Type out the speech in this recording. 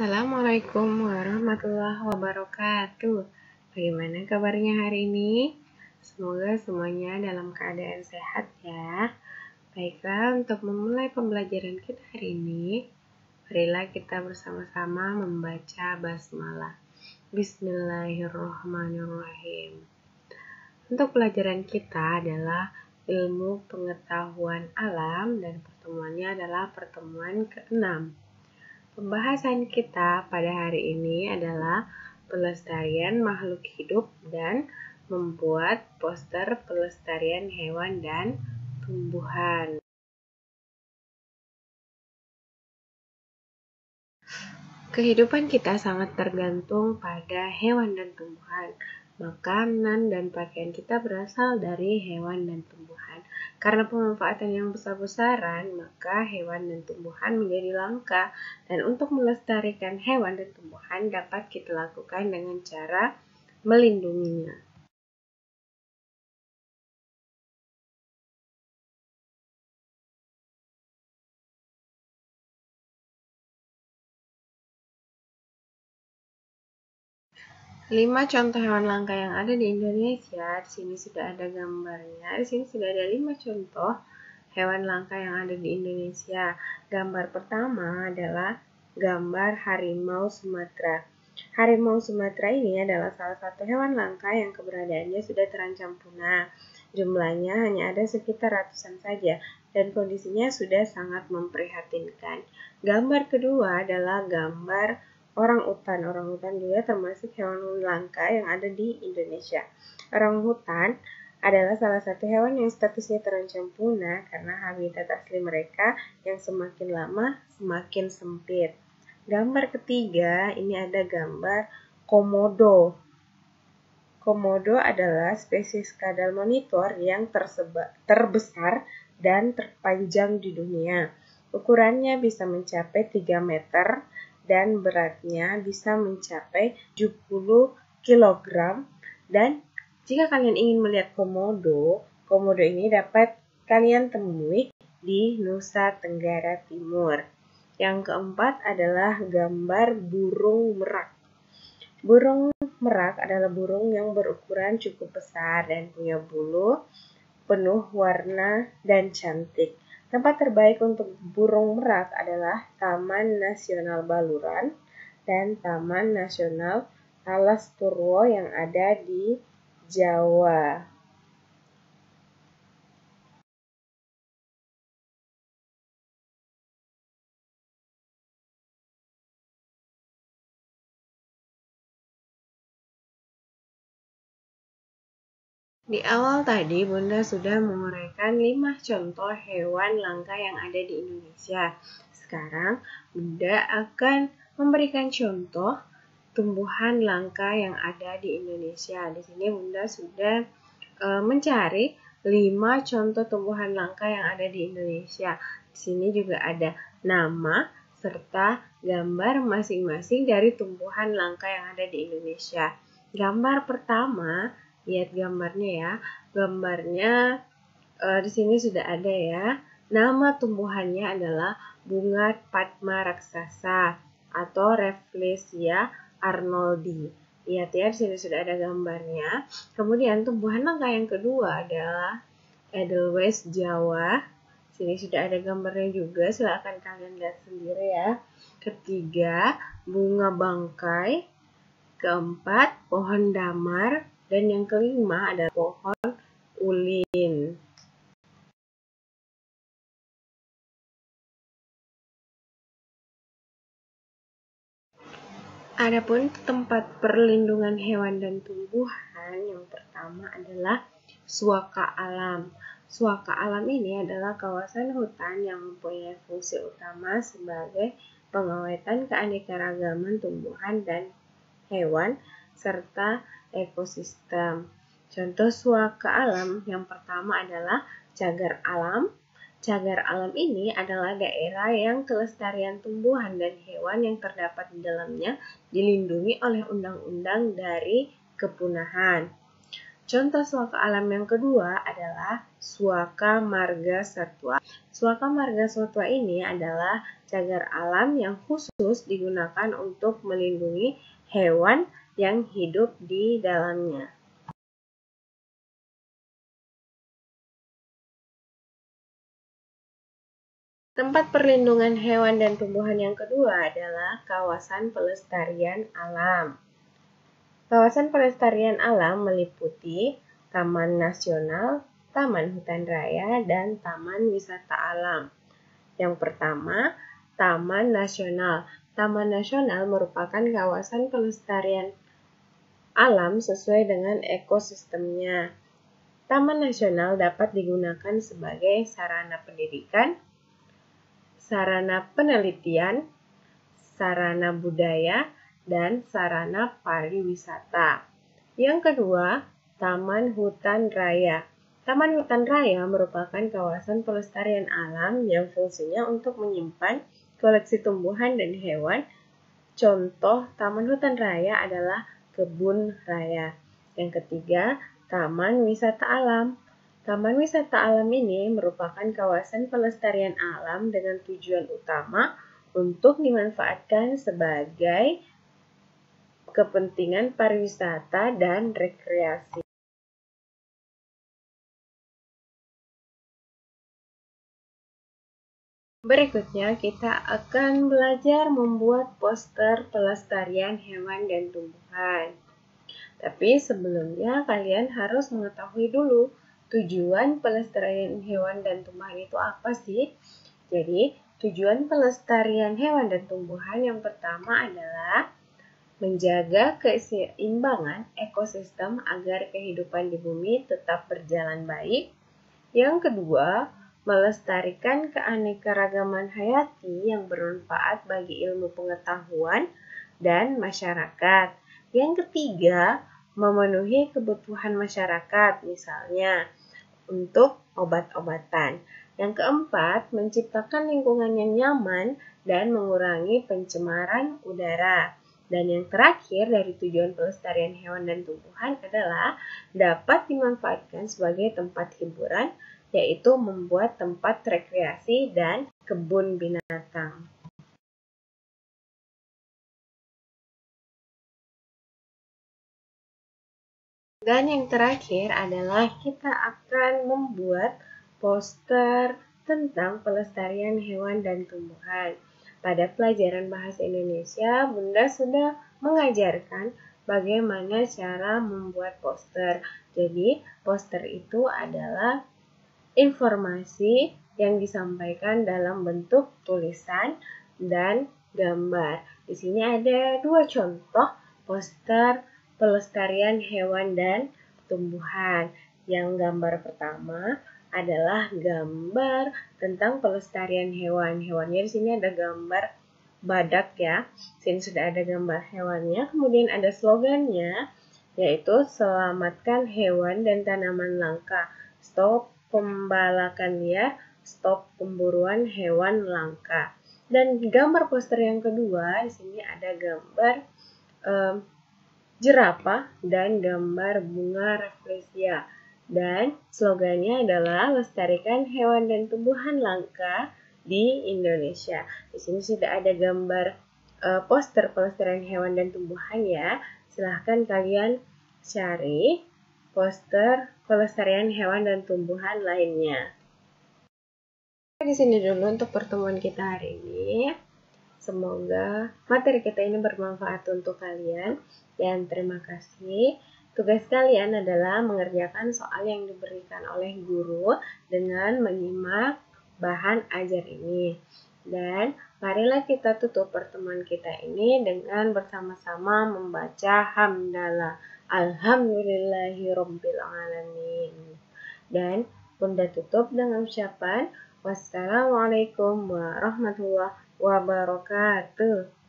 Assalamualaikum warahmatullahi wabarakatuh. Bagaimana kabarnya hari ini? Semoga semuanya dalam keadaan sehat ya. Baiklah, untuk memulai pembelajaran kita hari ini, marilah kita bersama-sama membaca basmalah. Bismillahirrahmanirrahim. Untuk pelajaran kita adalah ilmu pengetahuan alam dan pertemuannya adalah pertemuan ke-6. Pembahasan kita pada hari ini adalah pelestarian makhluk hidup dan membuat poster pelestarian hewan dan tumbuhan. Kehidupan kita sangat tergantung pada hewan dan tumbuhan. Makanan dan pakaian kita berasal dari hewan dan tumbuhan. Karena pemanfaatan yang besar-besaran, maka hewan dan tumbuhan menjadi langka. Dan untuk melestarikan hewan dan tumbuhan dapat kita lakukan dengan cara melindunginya. Lima contoh hewan langka yang ada di Indonesia. Di sini sudah ada gambarnya. Di sini sudah ada 5 contoh hewan langka yang ada di Indonesia. Gambar pertama adalah gambar harimau Sumatera. Harimau Sumatera ini adalah salah satu hewan langka yang keberadaannya sudah terancam punah. Jumlahnya hanya ada sekitar ratusan saja dan kondisinya sudah sangat memprihatinkan. Gambar kedua adalah gambar orangutan. Orangutan juga termasuk hewan langka yang ada di Indonesia. Orangutan adalah salah satu hewan yang statusnya terancam punah karena habitat asli mereka yang semakin lama semakin sempit. Gambar ketiga, ini ada gambar komodo. Komodo adalah spesies kadal monitor yang terbesar dan terpanjang di dunia. Ukurannya bisa mencapai 3 meter dan beratnya bisa mencapai 70 kg. Dan jika kalian ingin melihat komodo ini dapat kalian temui di Nusa Tenggara Timur. Yang keempat adalah gambar burung merak. Burung merak adalah burung yang berukuran cukup besar dan punya bulu penuh warna dan cantik. Tempat terbaik untuk burung merak adalah Taman Nasional Baluran dan Taman Nasional Alas Purwo yang ada di Jawa. Di awal tadi Bunda sudah menguraikan 5 contoh hewan langka yang ada di Indonesia. Sekarang Bunda akan memberikan contoh tumbuhan langka yang ada di Indonesia. Di sini Bunda sudah mencari 5 contoh tumbuhan langka yang ada di Indonesia. Di sini juga ada nama serta gambar masing-masing dari tumbuhan langka yang ada di Indonesia. Gambar pertama, lihat gambarnya ya. Gambarnya di sini sudah ada ya. Nama tumbuhannya adalah bunga padma raksasa atau Rafflesia arnoldi. Lihat ya, di sini sudah ada gambarnya. Kemudian tumbuhan langka yang kedua adalah Edelweiss Jawa. Di sini sudah ada gambarnya juga, silakan kalian lihat sendiri ya. Ketiga, bunga bangkai. Keempat, pohon damar. Dan yang kelima adalah pohon ulin. Adapun tempat perlindungan hewan dan tumbuhan yang pertama adalah suaka alam. Suaka alam ini adalah kawasan hutan yang mempunyai fungsi utama sebagai pengawetan keanekaragaman tumbuhan dan hewan serta ekosistem. Contoh suaka alam yang pertama adalah cagar alam. Cagar alam ini adalah daerah yang kelestarian tumbuhan dan hewan yang terdapat di dalamnya dilindungi oleh undang-undang dari kepunahan. Contoh suaka alam yang kedua adalah suaka marga satwa. Suaka marga satwa ini adalah cagar alam yang khusus digunakan untuk melindungi hewan yang hidup di dalamnya. Tempat perlindungan hewan dan tumbuhan yang kedua adalah kawasan pelestarian alam. Kawasan pelestarian alam meliputi Taman Nasional, Taman Hutan Raya, dan Taman Wisata Alam. Yang pertama, Taman Nasional. Taman Nasional merupakan kawasan pelestarian alam sesuai dengan ekosistemnya. Taman Nasional dapat digunakan sebagai sarana pendidikan, sarana penelitian, sarana budaya, dan sarana pariwisata. Yang kedua, Taman Hutan Raya. Taman Hutan Raya merupakan kawasan pelestarian alam yang fungsinya untuk menyimpan koleksi tumbuhan dan hewan. Contoh Taman Hutan Raya adalah kebun raya. Yang ketiga, Taman Wisata Alam. Taman wisata alam ini merupakan kawasan pelestarian alam dengan tujuan utama untuk dimanfaatkan sebagai kepentingan pariwisata dan rekreasi. Berikutnya kita akan belajar membuat poster pelestarian hewan dan tumbuhan. Tapi sebelumnya kalian harus mengetahui dulu tujuan pelestarian hewan dan tumbuhan itu apa sih? Jadi, tujuan pelestarian hewan dan tumbuhan yang pertama adalah menjaga keseimbangan ekosistem agar kehidupan di bumi tetap berjalan baik. Yang kedua, melestarikan keanekaragaman hayati yang bermanfaat bagi ilmu pengetahuan dan masyarakat. Yang ketiga, memenuhi kebutuhan masyarakat, misalnya untuk obat-obatan. Yang keempat, menciptakan lingkungan yang nyaman dan mengurangi pencemaran udara. Dan yang terakhir dari tujuan pelestarian hewan dan tumbuhan adalah dapat dimanfaatkan sebagai tempat hiburan, yaitu membuat tempat rekreasi dan kebun binatang. Dan yang terakhir adalah kita akan membuat poster tentang pelestarian hewan dan tumbuhan. Pada pelajaran Bahasa Indonesia, Bunda sudah mengajarkan bagaimana cara membuat poster. Jadi, poster itu adalah informasi yang disampaikan dalam bentuk tulisan dan gambar. Di sini ada dua contoh poster pelestarian hewan dan tumbuhan. Yang gambar pertama adalah gambar tentang pelestarian hewan. Hewannya di sini ada gambar badak ya. Sini sudah ada gambar hewannya. Kemudian ada slogannya, yaitu selamatkan hewan dan tanaman langka. Stop pembalakan liar, stop pemburuan hewan langka. Dan gambar poster yang kedua, di sini ada gambar jerapah dan gambar bunga rafflesia. Dan slogannya adalah lestarikan hewan dan tumbuhan langka di Indonesia. Di sini sudah ada gambar poster pelestarian hewan dan tumbuhan ya. Silahkan kalian cari poster pelestarian hewan dan tumbuhan lainnya. Di sini dulu untuk pertemuan kita hari ini. Semoga materi kita ini bermanfaat untuk kalian dan terima kasih. Tugas kalian adalah mengerjakan soal yang diberikan oleh guru dengan menyimak bahan ajar ini. Dan marilah kita tutup pertemuan kita ini dengan bersama-sama membaca hamdalah. Alhamdulillahirabbil alamin. Dan Bunda tutup dengan ucapan wassalamualaikum warahmatullahi wabarakatuh.